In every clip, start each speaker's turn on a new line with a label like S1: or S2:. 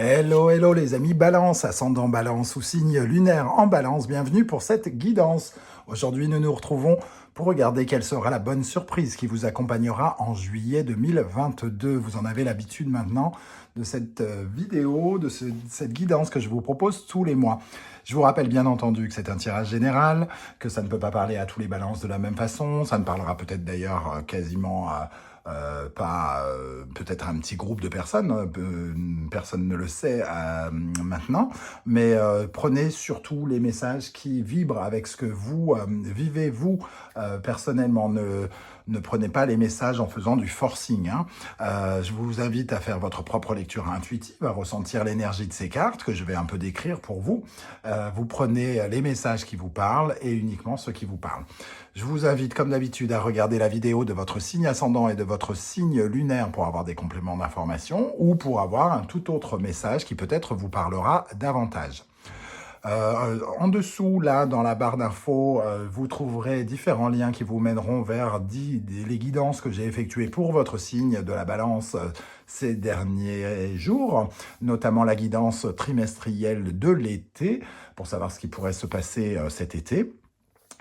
S1: Hello, hello les amis Balance, ascendant Balance ou signe lunaire en Balance, bienvenue pour cette guidance. Aujourd'hui, nous nous retrouvons pour regarder quelle sera la bonne surprise qui vous accompagnera en juillet 2022. Vous en avez l'habitude maintenant de cette vidéo, de cette guidance que je vous propose tous les mois. Je vous rappelle bien entendu que c'est un tirage général, que ça ne peut pas parler à tous les balances de la même façon. Ça ne parlera peut-être d'ailleurs quasiment à pas peut-être un petit groupe de personnes, personne ne le sait maintenant, mais prenez surtout les messages qui vibrent avec ce que vous vivez, vous, personnellement. Ne prenez pas les messages en faisant du forcing. Je vous invite à faire votre propre lecture intuitive, à ressentir l'énergie de ces cartes que je vais un peu décrire pour vous. Vous prenez les messages qui vous parlent et uniquement ceux qui vous parlent. Je vous invite, comme d'habitude, à regarder la vidéo de votre signe ascendant et de votre signe lunaire pour avoir des compléments d'information ou pour avoir un tout autre message qui peut-être vous parlera davantage. En dessous, là, dans la barre d'infos, vous trouverez différents liens qui vous mèneront vers les guidances que j'ai effectuées pour votre signe de la Balance ces derniers jours, notamment la guidance trimestrielle de l'été, pour savoir ce qui pourrait se passer cet été.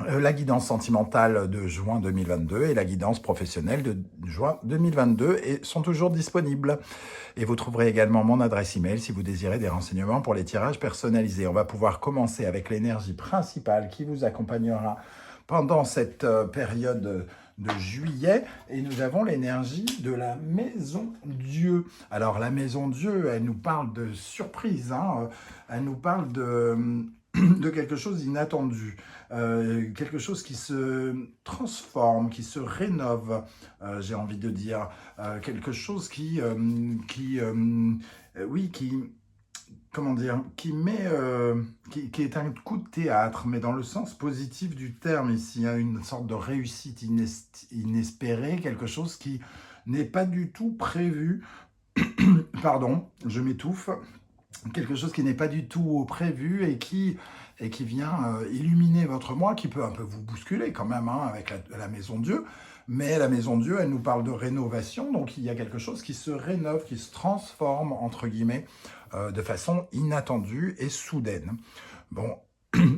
S1: La guidance sentimentale de juin 2022 et la guidance professionnelle de juin 2022 sont toujours disponibles. Et vous trouverez également mon adresse email si vous désirez des renseignements pour les tirages personnalisés. On va pouvoir commencer avec l'énergie principale qui vous accompagnera pendant cette période de juillet. Et nous avons l'énergie de la Maison Dieu. Alors la Maison Dieu, elle nous parle de surprise, elle nous parle de quelque chose d'inattendu, quelque chose qui se transforme, qui se rénove, j'ai envie de dire, quelque chose comment dire, qui est un coup de théâtre, mais dans le sens positif du terme ici, une sorte de réussite inespérée, quelque chose qui n'est pas du tout prévu, pardon, je m'étouffe, quelque chose qui n'est pas du tout prévu et qui vient illuminer votre moi, qui peut un peu vous bousculer quand même avec la Maison Dieu. Mais la Maison Dieu, elle nous parle de rénovation, donc il y a quelque chose qui se rénove, qui se transforme, entre guillemets, de façon inattendue et soudaine. Bon,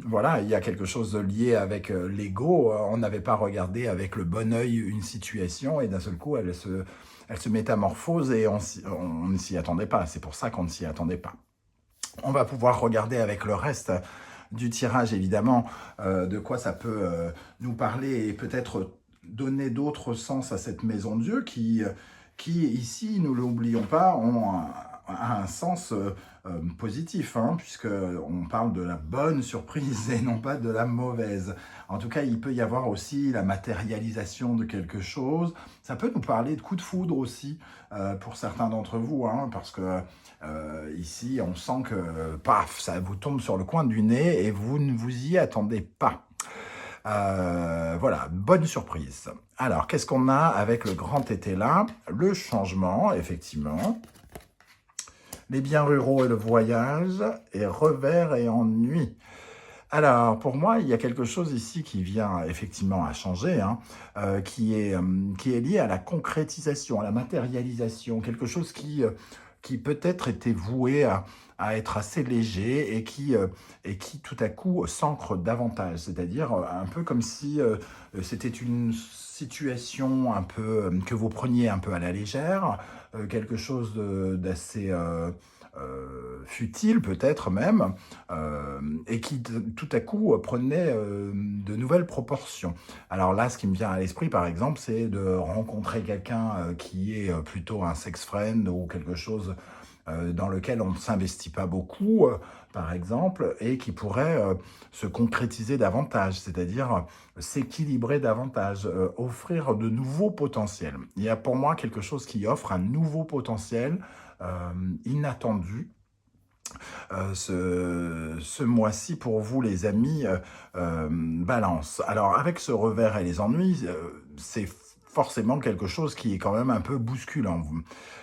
S1: voilà, il y a quelque chose de lié avec l'ego. On n'avait pas regardé avec le bon œil une situation et d'un seul coup, elle se métamorphose et on ne s'y attendait pas. C'est pour ça qu'on ne s'y attendait pas. On va pouvoir regarder avec le reste du tirage, évidemment, de quoi ça peut nous parler et peut-être donner d'autres sens à cette Maison Dieu qui ici, nous ne l'oublions pas, a un sens positif, puisqu'on parle de la bonne surprise et non pas de la mauvaise. En tout cas, il peut y avoir aussi la matérialisation de quelque chose. Ça peut nous parler de coup de foudre aussi, pour certains d'entre vous, parce que ici, on sent que, paf, ça vous tombe sur le coin du nez et vous ne vous y attendez pas. Voilà, bonne surprise. Alors, qu'est-ce qu'on a avec le grand été là? Le changement, effectivement. Les biens ruraux et le voyage, et revers et ennui. Alors, pour moi, il y a quelque chose ici qui vient effectivement à changer, qui est lié à la concrétisation, à la matérialisation, quelque chose qui peut-être était voué à être assez léger et qui tout à coup s'ancre davantage. C'est-à-dire un peu comme si c'était une situation un peu que vous preniez un peu à la légère, quelque chose d'assez futile peut-être même, et qui tout à coup prenait de nouvelles proportions. Alors là, ce qui me vient à l'esprit, par exemple, c'est de rencontrer quelqu'un qui est plutôt un sex friend ou quelque chose dans lequel on ne s'investit pas beaucoup, par exemple, et qui pourrait se concrétiser davantage, c'est-à-dire s'équilibrer davantage, offrir de nouveaux potentiels. Il y a pour moi quelque chose qui offre un nouveau potentiel inattendu. Ce mois-ci pour vous les amis Balance. Alors avec ce revers et les ennuis, c'est forcément quelque chose qui est quand même un peu bousculant.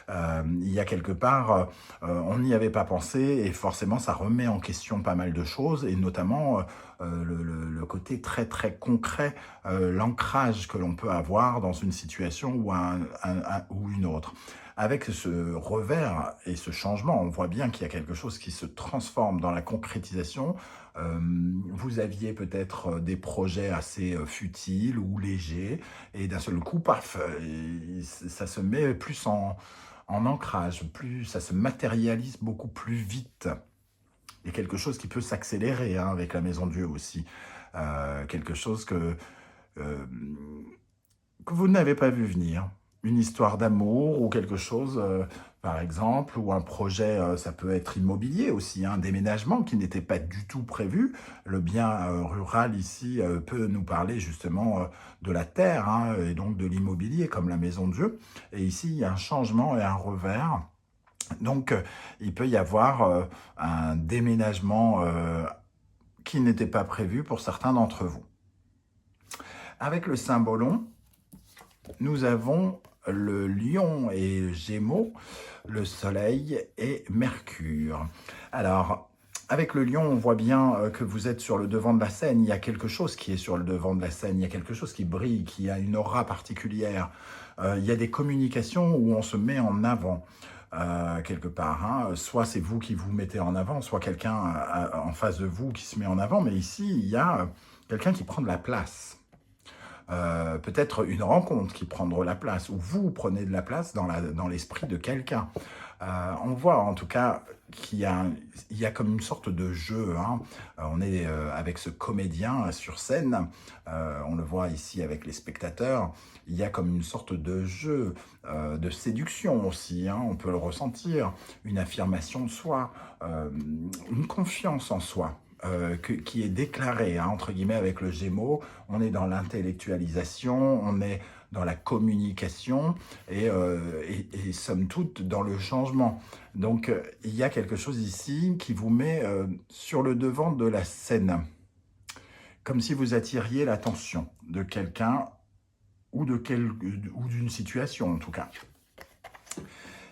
S1: Il y a quelque part, on n'y avait pas pensé et forcément ça remet en question pas mal de choses et notamment le côté très très concret, l'ancrage que l'on peut avoir dans une situation ou une autre. Avec ce revers et ce changement, on voit bien qu'il y a quelque chose qui se transforme dans la concrétisation. Vous aviez peut-être des projets assez futiles ou légers, et d'un seul coup, paf, ça se met plus en ancrage, plus, ça se matérialise beaucoup plus vite. Et quelque chose qui peut s'accélérer hein, avec la Maison Dieu aussi. Quelque chose euh, que vous n'avez pas vu venir. Une histoire d'amour ou quelque chose, par exemple, ou un projet, ça peut être immobilier aussi, un déménagement qui n'était pas du tout prévu. Le bien rural ici peut nous parler justement de la terre hein, et donc de l'immobilier comme la Maison de Dieu. Et ici, il y a un changement et un revers. Donc, il peut y avoir un déménagement qui n'était pas prévu pour certains d'entre vous. Avec le symbolon, nous avons le lion et le gémeaux, le soleil et Mercure. Alors, avec le lion, on voit bien que vous êtes sur le devant de la scène. Il y a quelque chose qui est sur le devant de la scène. Il y a quelque chose qui brille, qui a une aura particulière. Il y a des communications où on se met en avant. Quelque part. Hein. Soit c'est vous qui vous mettez en avant, soit quelqu'un en face de vous qui se met en avant. Mais ici, il y a quelqu'un qui prend de la place. Peut-être une rencontre qui prendra la place, ou vous prenez de la place dans l'esprit de quelqu'un. On voit en tout cas qu'il y a comme une sorte de jeu. Hein. On est avec ce comédien sur scène, on le voit ici avec les spectateurs, il y a comme une sorte de jeu, de séduction aussi, hein. On peut le ressentir, une affirmation de soi, une confiance en soi. Qui est déclaré, hein, entre guillemets, avec le Gémeaux. On est dans l'intellectualisation, on est dans la communication et somme toute dans le changement. Donc, il y a quelque chose ici qui vous met sur le devant de la scène, comme si vous attiriez l'attention de quelqu'un ou d'une situation, en tout cas.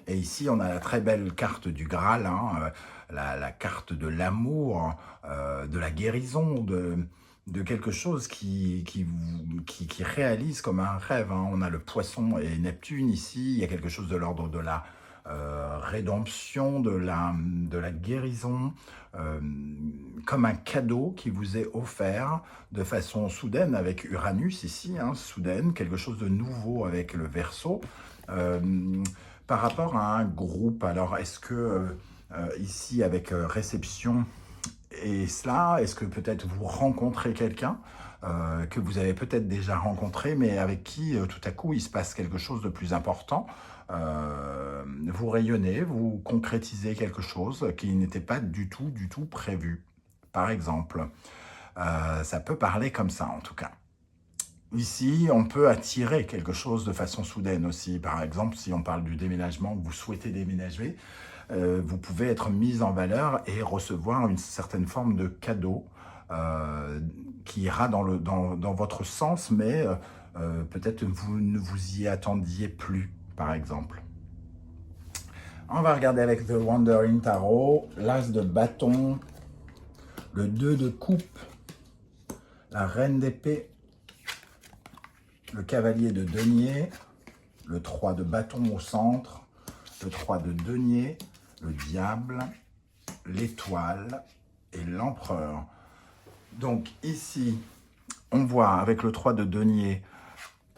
S1: Et ici, on a la très belle carte du Graal, hein, la carte de l'amour, de la guérison, de quelque chose qui réalise comme un rêve. Hein. On a le poisson et Neptune ici, il y a quelque chose de l'ordre de la rédemption, de la guérison, comme un cadeau qui vous est offert de façon soudaine avec Uranus ici, hein, soudaine, quelque chose de nouveau avec le Verseau. Par rapport à un groupe, alors est-ce que ici avec réception et cela, est-ce que peut-être vous rencontrez quelqu'un que vous avez peut-être déjà rencontré, mais avec qui tout à coup il se passe quelque chose de plus important, vous rayonnez, vous concrétisez quelque chose qui n'était pas du tout prévu, par exemple. Ça peut parler comme ça en tout cas. Ici, on peut attirer quelque chose de façon soudaine aussi. Par exemple, si on parle du déménagement, que vous souhaitez déménager, vous pouvez être mis en valeur et recevoir une certaine forme de cadeau qui ira dans votre sens, mais peut-être vous ne vous y attendiez plus, par exemple. On va regarder avec The Wandering Tarot, l'As de bâton, le 2 de coupe, la Reine d'épée, le cavalier de denier, le 3 de bâton au centre, le 3 de denier, le diable, l'étoile et l'empereur. Donc ici, on voit avec le 3 de denier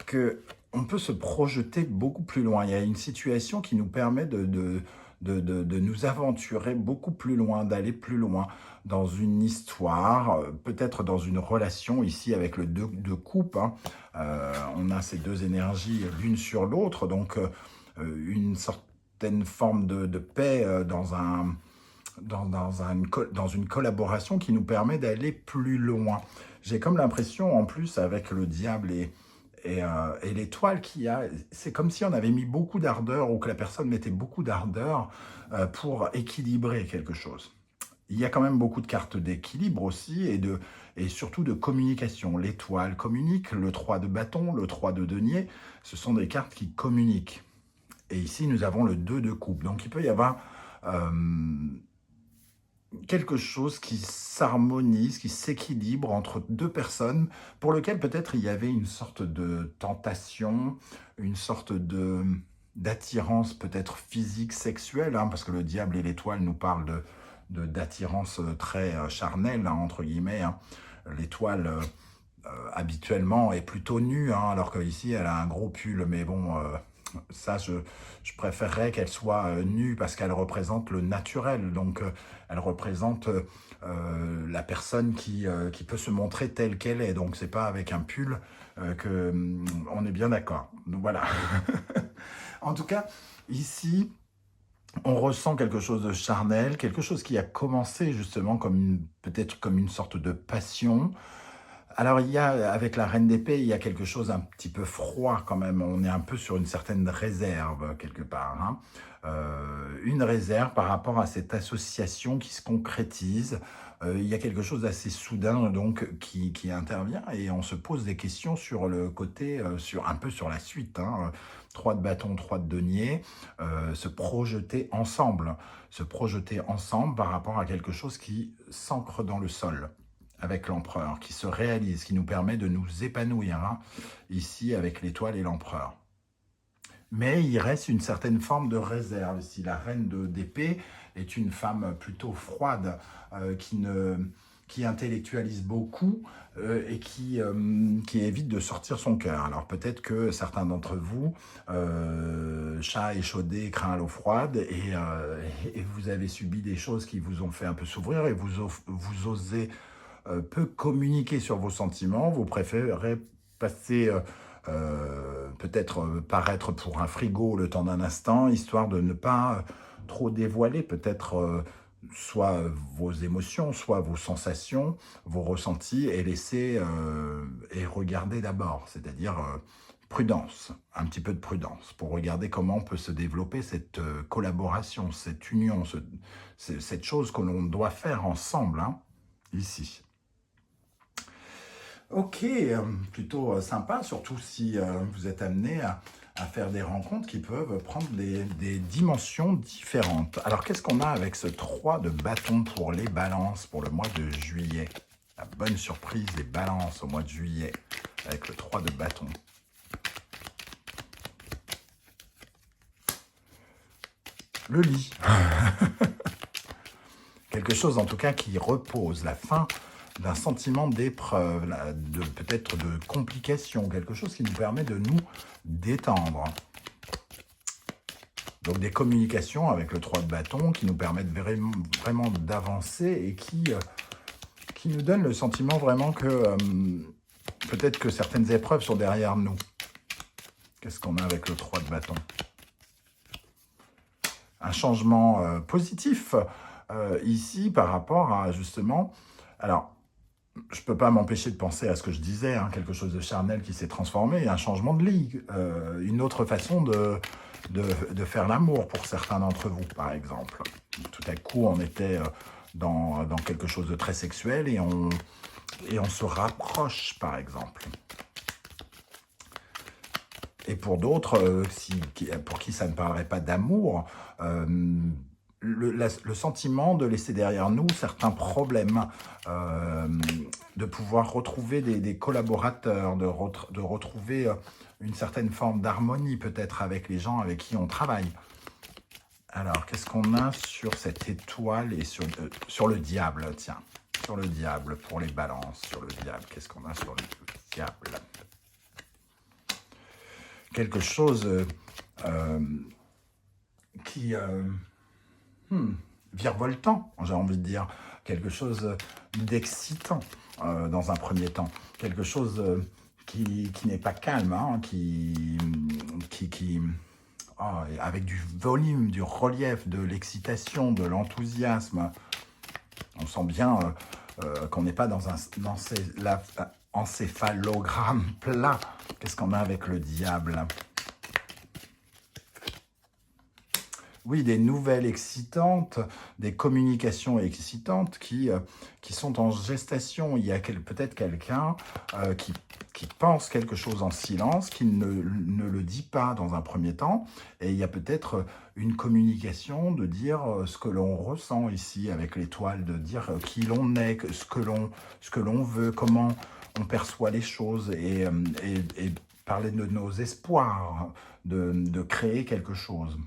S1: que on peut se projeter beaucoup plus loin. Il y a une situation qui nous permet de nous aventurer beaucoup plus loin, d'aller plus loin dans une histoire, peut-être dans une relation ici avec le 2 de coupe. Hein. On a ces deux énergies l'une sur l'autre, donc une certaine forme de paix dans une collaboration qui nous permet d'aller plus loin. J'ai comme l'impression, en plus, avec le diable et l'étoile c'est comme si on avait mis beaucoup d'ardeur ou que la personne mettait beaucoup d'ardeur pour équilibrer quelque chose. Il y a quand même beaucoup de cartes d'équilibre aussi et surtout de communication. L'étoile communique, le 3 de bâton, le 3 de denier, ce sont des cartes qui communiquent. Et ici, nous avons le 2 de coupe. Donc, il peut y avoir quelque chose qui s'harmonise, qui s'équilibre entre deux personnes pour lequel peut-être il y avait une sorte de tentation, une sorte de d'attirance peut-être physique, sexuelle, hein, parce que le diable et l'étoile nous parlent d'attirance très charnelle, hein, entre guillemets. Hein. L'étoile, habituellement, est plutôt nue, hein, alors qu'ici, elle a un gros pull, mais bon... ça, je préférerais qu'elle soit nue parce qu'elle représente le naturel. Donc, elle représente la personne qui peut se montrer telle qu'elle est. Donc, c'est pas avec un pull on est bien d'accord. Donc, voilà. En tout cas, ici, on ressent quelque chose de charnel, quelque chose qui a commencé justement comme peut-être comme une sorte de passion. Alors, il y a, avec la Reine d'épée, il y a quelque chose un petit peu froid quand même. On est un peu sur une certaine réserve, quelque part. Hein. Une réserve par rapport à cette association qui se concrétise. Il y a quelque chose d'assez soudain donc qui intervient et on se pose des questions sur le côté, un peu sur la suite. Hein. 3 de bâton, 3 de denier, se projeter ensemble. Se projeter ensemble par rapport à quelque chose qui s'ancre dans le sol avec l'empereur, qui se réalise, qui nous permet de nous épanouir, hein, ici avec l'étoile et l'empereur. Mais il reste une certaine forme de réserve. Si la reine d'épée est une femme plutôt froide, qui intellectualise beaucoup et qui évite de sortir son cœur. Alors peut-être que certains d'entre vous, chat échaudé, craint l'eau froide, et vous avez subi des choses qui vous ont fait un peu s'ouvrir, et vous osez peu communiquer sur vos sentiments, vous préférez passer, peut-être paraître pour un frigo le temps d'un instant, histoire de ne pas trop dévoiler peut-être soit vos émotions, soit vos sensations, vos ressentis, et laisser et regarder d'abord, c'est-à-dire prudence, un petit peu de prudence, pour regarder comment peut se développer cette collaboration, cette union, cette chose que l'on doit faire ensemble, hein, ici. Ok, plutôt sympa, surtout si vous êtes amené à faire des rencontres qui peuvent prendre des dimensions différentes. Alors, qu'est-ce qu'on a avec ce 3 de bâton pour les balances pour le mois de juillet? La bonne surprise des balances au mois de juillet avec le 3 de bâton. Le lit. Quelque chose en tout cas qui repose, la fin d'un sentiment d'épreuve, peut-être de complication, quelque chose qui nous permet de nous détendre. Donc des communications avec le 3 de bâton qui nous permettent vraiment d'avancer et qui nous donnent le sentiment vraiment que peut-être que certaines épreuves sont derrière nous. Qu'est-ce qu'on a avec le 3 de bâton? Un changement positif ici par rapport à justement... Alors, je ne peux pas m'empêcher de penser à ce que je disais, hein, quelque chose de charnel qui s'est transformé, un changement de lit, une autre façon de faire l'amour pour certains d'entre vous, par exemple. Tout à coup, on était dans quelque chose de très sexuel et on se rapproche, par exemple. Et pour d'autres, pour qui ça ne parlerait pas d'amour, le sentiment de laisser derrière nous certains problèmes, de pouvoir retrouver des collaborateurs, de retrouver une certaine forme d'harmonie peut-être avec les gens avec qui on travaille. Alors, qu'est-ce qu'on a sur cette étoile et sur le diable? Tiens, sur le diable pour les balances, sur le diable. Qu'est-ce qu'on a sur le diable? Quelque chose qui... virevoltant, j'ai envie de dire, quelque chose d'excitant dans un premier temps, quelque chose qui n'est pas calme, hein, avec du volume, du relief, de l'excitation, de l'enthousiasme. On sent bien qu'on n'est pas dans encéphalogramme plat. Qu'est-ce qu'on a avec le diable? Oui, des nouvelles excitantes, des communications excitantes qui sont en gestation. Il y a peut-être quelqu'un qui pense quelque chose en silence, qui ne le dit pas dans un premier temps. Et il y a peut-être une communication de dire ce que l'on ressent ici avec l'étoile, de dire qui l'on est, ce que l'on veut, comment on perçoit les choses. Et parler de nos espoirs, de créer quelque chose.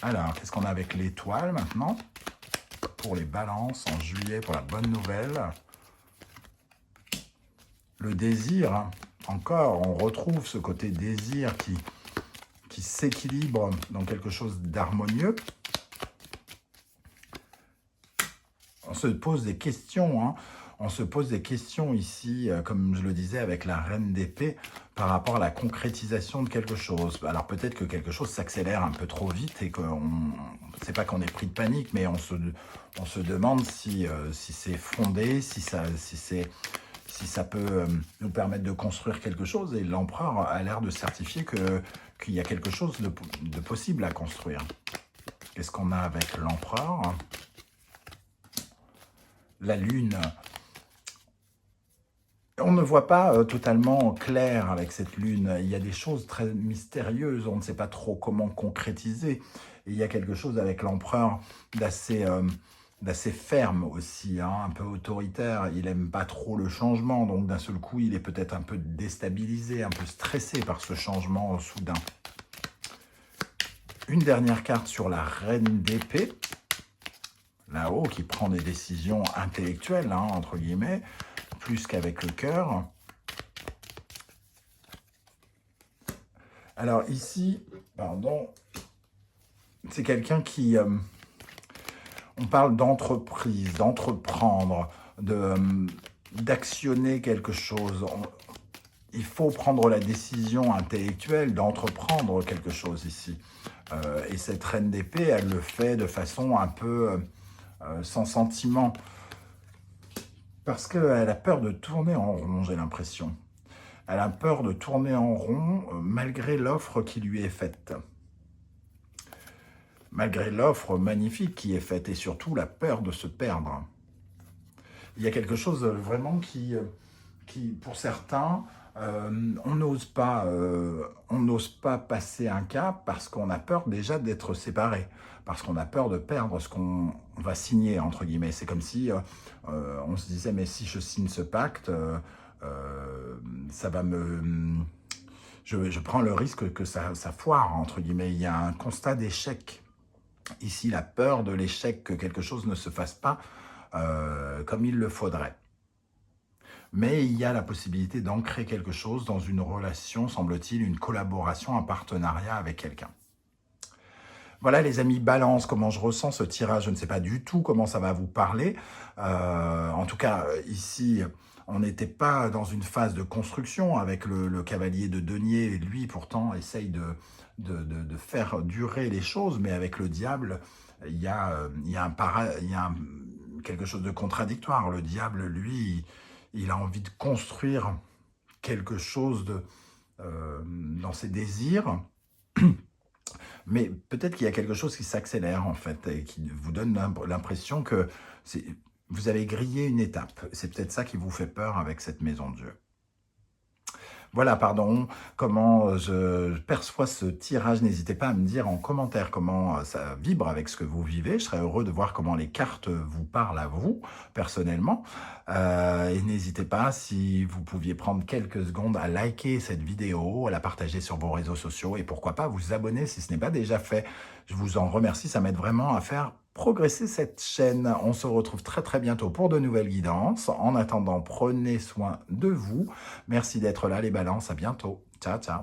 S1: Alors, qu'est-ce qu'on a avec l'étoile maintenant? Pour les balances en juillet, pour la bonne nouvelle. Le désir, hein. Encore, on retrouve ce côté désir qui s'équilibre dans quelque chose d'harmonieux. On se pose des questions, hein. On se pose des questions ici, comme je le disais, avec la reine d'épée, par rapport à la concrétisation de quelque chose. Alors peut-être que quelque chose s'accélère un peu trop vite et c'est pas qu'on est pris de panique, mais on se demande si c'est fondé, si ça peut nous permettre de construire quelque chose. Et l'empereur a l'air de certifier qu'il y a quelque chose de possible à construire. Qu'est-ce qu'on a avec l'empereur? La lune. On ne voit pas totalement clair avec cette lune. Il y a des choses très mystérieuses. On ne sait pas trop comment concrétiser. Et il y a quelque chose avec l'empereur d'assez ferme aussi, hein, un peu autoritaire. Il n'aime pas trop le changement. Donc d'un seul coup, il est peut-être un peu déstabilisé, un peu stressé par ce changement soudain. Une dernière carte sur la reine d'épée. Là-haut, qui prend des décisions intellectuelles, hein, entre guillemets, plus qu'avec le cœur. Alors ici, pardon, c'est quelqu'un qui... on parle d'entreprise, d'entreprendre, d'actionner quelque chose. Il faut prendre la décision intellectuelle d'entreprendre quelque chose ici. Et cette reine d'épée, elle le fait de façon un peu sans sentiment. Parce qu'elle a peur de tourner en rond, j'ai l'impression. Elle a peur de tourner en rond malgré l'offre qui lui est faite. Malgré l'offre magnifique qui est faite et surtout la peur de se perdre. Il y a quelque chose vraiment qui pour certains, on n'ose pas passer un cap parce qu'on a peur déjà d'être séparé, parce qu'on a peur de perdre ce qu'on va signer, entre guillemets. C'est comme si on se disait, mais si je signe ce pacte, ça va me... Je prends le risque que ça foire, entre guillemets. Il y a un constat d'échec. Ici, la peur de l'échec, que quelque chose ne se fasse pas comme il le faudrait. Mais il y a la possibilité d'ancrer quelque chose dans une relation, semble-t-il, une collaboration, un partenariat avec quelqu'un. Voilà les amis, balance, comment je ressens ce tirage. Je ne sais pas du tout comment ça va vous parler. En tout cas, ici, on n'était pas dans une phase de construction avec le cavalier de denier. Lui, pourtant, essaye de faire durer les choses. Mais avec le diable, il y a quelque chose de contradictoire. Le diable, lui, il a envie de construire quelque chose dans ses désirs. Mais peut-être qu'il y a quelque chose qui s'accélère, en fait, et qui vous donne l'impression que vous avez grillé une étape. C'est peut-être ça qui vous fait peur avec cette maison de Dieu. Voilà, pardon, comment je perçois ce tirage. N'hésitez pas à me dire en commentaire comment ça vibre avec ce que vous vivez. Je serais heureux de voir comment les cartes vous parlent à vous, personnellement. Et n'hésitez pas, si vous pouviez prendre quelques secondes, à liker cette vidéo, à la partager sur vos réseaux sociaux et pourquoi pas vous abonner si ce n'est pas déjà fait. Je vous en remercie, ça m'aide vraiment à faire progresser cette chaîne. On se retrouve très très bientôt pour de nouvelles guidances. En attendant, prenez soin de vous. Merci d'être là les balances, à bientôt. Ciao, ciao.